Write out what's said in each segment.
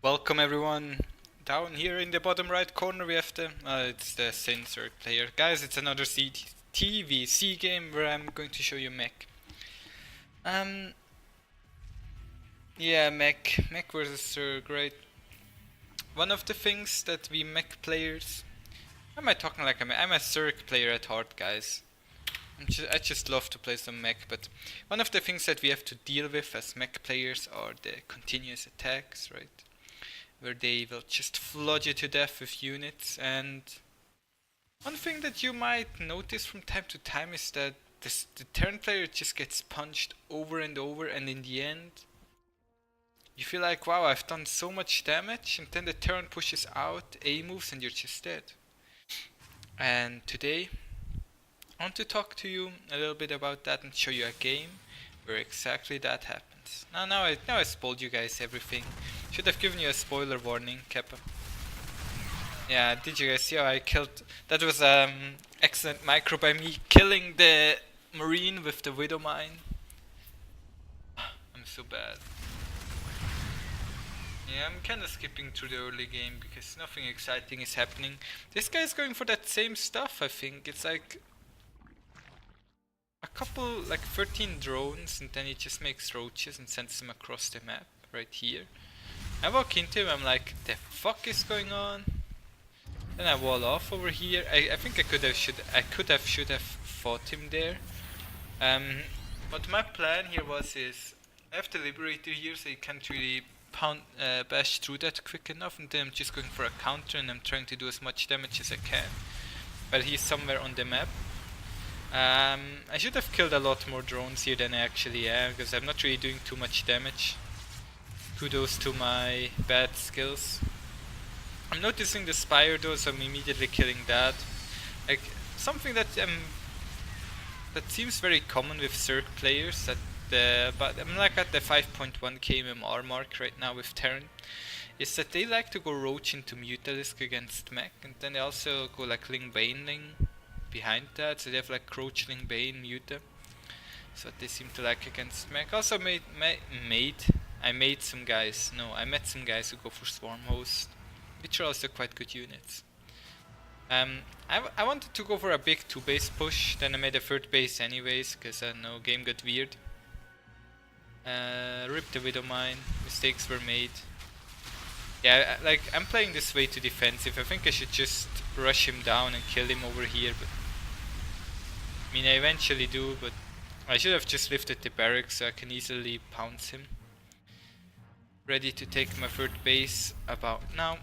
Welcome everyone. Down here in the bottom right corner we have it's the censored player. Guys, it's another TvZ game where I'm going to show you Mech. Yeah, Mech versus Zerg, right? One of the things that we Mech players... Why am I talking like I'm a Zerg player at heart, guys. I just love to play some Mech, but one of the things that we have to deal with as Mech players are the continuous attacks, right? Where they will just flood you to death with units. And one thing that you might notice from time to time is that the turn player just gets punched over and over, and in the end you feel like, wow, I've done so much damage, and then the turn pushes out, A moves, and you're just dead. And today I want to talk to you a little bit about that and show you a game where exactly that happens. Now I spoiled you guys everything. Should have given you a spoiler warning, Kappa. Yeah, did you guys see how I killed? That was excellent micro by me, killing the marine with the widow mine. I'm so bad. Yeah, I'm kinda skipping through the early game because nothing exciting is happening. This guy's going for that same stuff, I think. It's like a couple, like 13 drones, and then he just makes roaches and sends them across the map, right here. I walk into him, I'm like, the fuck is going on? Then I wall off over here. I think I should have fought him there. What my plan here is I have the Liberator here, so you can't really bash through that quick enough, and then I'm just going for a counter and I'm trying to do as much damage as I can. But he's somewhere on the map. I should have killed a lot more drones here than I actually am, because I'm not really doing too much damage. Kudos to my bad skills. I'm noticing the Spire though, so I'm immediately killing that. Like, something that seems very common with Zerg players, but I'm like at the 5.1 KMR mark right now with Terran, is that they like to go roach into Mutalisk against Mech, and then they also go like Ling Baneling behind that, so they have like Crouch, Ling Bane, Muta. So they seem to like against Mech. Also I met some guys who go for Swarm Host, which are also quite good units. I wanted to go for a big 2-base push, then I made a 3rd base anyways, because I know game got weird. Ripped the Widow Mine, mistakes were made. Yeah, like, I'm playing this way too defensive. I think I should just rush him down and kill him over here, but I mean, I eventually do, but I should have just lifted the barracks so I can easily pounce him. Ready to take my 3rd base about now.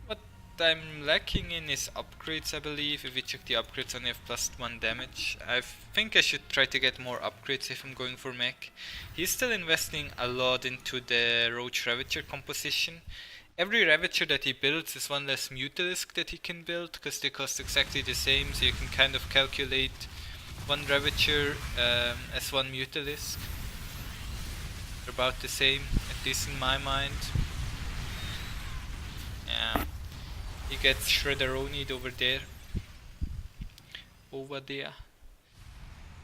What I'm lacking in is upgrades, I believe. If we check the upgrades, I only have +1 damage. I think I should try to get more upgrades if I'm going for Mech. He's still investing a lot into the Roach Ravager composition. Every Ravager that he builds is one less Mutalisk that he can build, because they cost exactly the same, so you can kind of calculate one Ravager as one Mutalisk. They're about the same, at least in my mind. Yeah. He gets Shredderonied over there.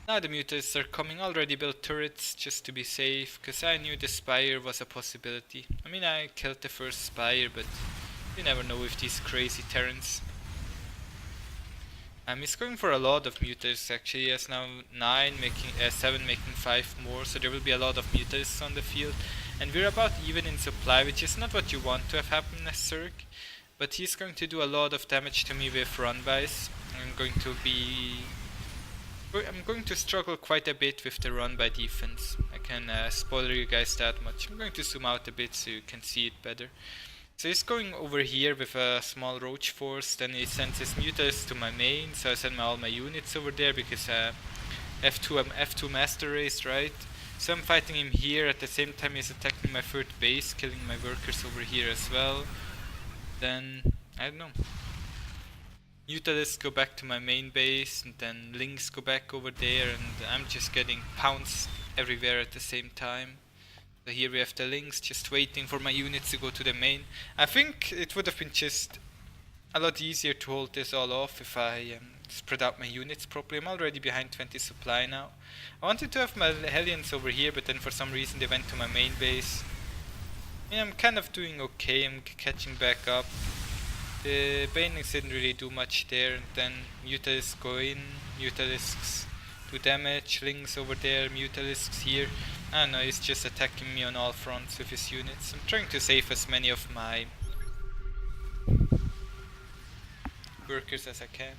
Now the Mutalisks are coming, already built turrets just to be safe, because I knew the Spire was a possibility. I mean, I killed the first Spire, but you never know with these crazy Terrans. He's going for a lot of Mutalisks actually. He has now 7 making 5 more, so there will be a lot of Mutalisks on the field. And we're about even in supply, which is not what you want to have happen as Zerg. But he's going to do a lot of damage to me with run-bys. I'm going to struggle quite a bit with the run-by defense. I can spoiler you guys that much. I'm going to zoom out a bit so you can see it better. So he's going over here with a small roach force, then he sends his Mutalisk to my main, so I send all my units over there because F2 Master Race, right? So I'm fighting him here, at the same time he's attacking my 3rd base, killing my workers over here as well. Then, I don't know. Mutalisks go back to my main base, and then Lings go back over there, and I'm just getting pounced everywhere at the same time. So here we have the Lings just waiting for my units to go to the main. I think it would have been just a lot easier to hold this all off if I spread out my units properly. I'm already behind 20 supply now. I wanted to have my Hellions over here, but then for some reason they went to my main base. Yeah, I'm kind of doing okay, I'm catching back up. The Banelings didn't really do much there, and then Mutalisks go in, Mutalisks do damage, Lings over there, Mutalisks here. I don't know, he's just attacking me on all fronts with his units. I'm trying to save as many of my workers as I can.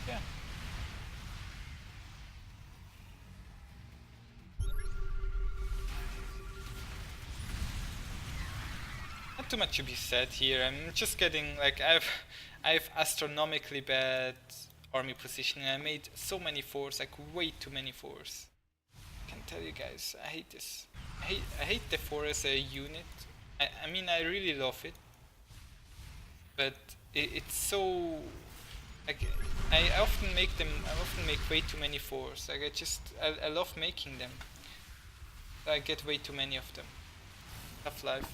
Yeah. Not too much to be said here. I'm just getting like I've astronomically bad army positioning. I made so many fours, like way too many fours. I can tell you guys, I hate this. I hate the four as a unit. I mean I really love it, but it's so like I often make way too many fours. Like I love making them. I get way too many of them. Tough life.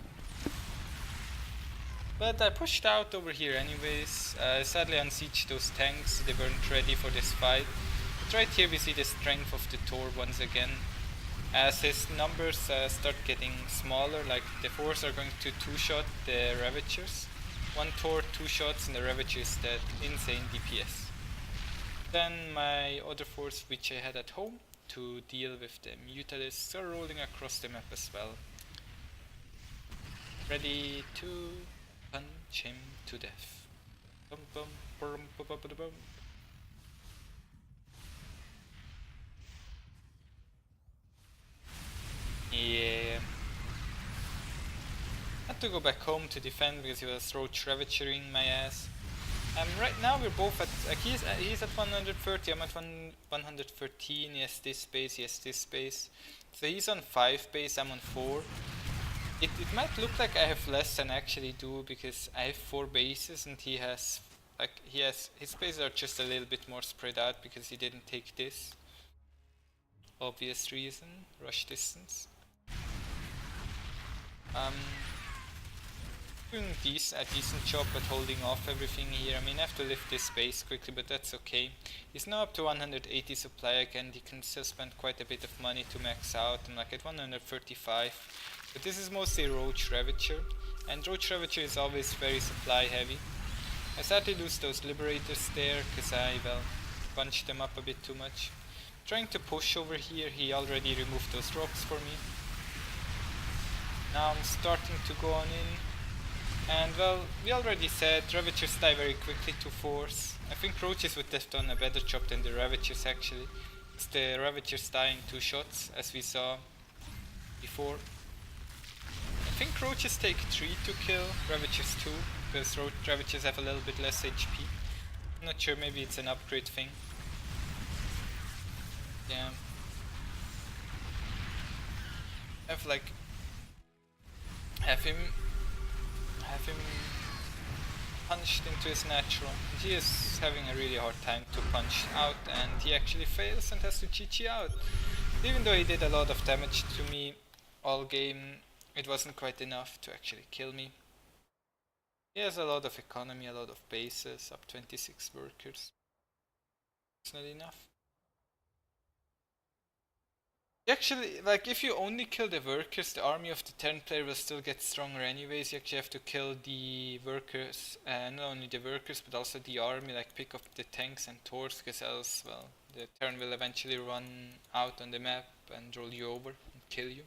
But I pushed out over here anyways. Sadly unsieged those tanks, they weren't ready for this fight. But right here we see the strength of the Tor once again. As his numbers start getting smaller, like the fours are going to two-shot the Ravagers. One Tor, two shots and the Ravager is dead. Insane DPS. Then my other force which I had at home to deal with the Mutalisks are rolling across the map as well. Ready to punch him to death. Bum, bum, bum, bum, bum, bum, bum. Yeah. Had to go back home to defend because he was roach ravagering my ass. Right now we're both at like he's at 130, I'm at 113. He has this base, he has this base. So he's on 5 base, I'm on 4. It might look like I have less than I actually do because I have 4 bases and he has his bases are just a little bit more spread out because he didn't take this. Obvious reason, rush distance. Doing a decent job at holding off everything here. I mean I have to lift this base quickly, but that's okay. He's now up to 180 supply again, he can still spend quite a bit of money to max out. I'm like at 135. But this is mostly Roach Ravager, and Roach Ravager is always very supply heavy. I sadly lose those Liberators there, cause I, well, punched them up a bit too much. Trying to push over here, he already removed those rocks for me. Now I'm starting to go on in, and well, we already said Ravagers die very quickly to force. I think Roaches would have done a better job than the Ravagers actually. It's the Ravagers die in 2 shots, as we saw before. I think Roaches take 3 to kill, Ravagers 2, because Ravagers have a little bit less HP. I'm not sure, maybe it's an upgrade thing. Yeah. Have him punched into his natural. He is having a really hard time to punch out and he actually fails and has to GG out. Even though he did a lot of damage to me all game, it wasn't quite enough to actually kill me. He has a lot of economy, a lot of bases, up 26 workers. It's not enough. Actually, like if you only kill the workers, the army of the turn player will still get stronger anyways. You actually have to kill the workers, not only the workers but also the army, like pick up the tanks and Tors, because else, well, the turn will eventually run out on the map and roll you over and kill you.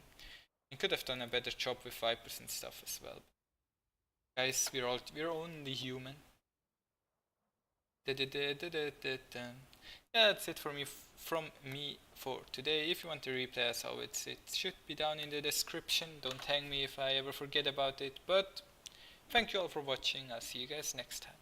You could have done a better job with Vipers and stuff as well. Guys, we're only human. Yeah, that's it from me for today. If you want to replay as always, it should be down in the description. Don't hang me if I ever forget about it. But thank you all for watching. I'll see you guys next time.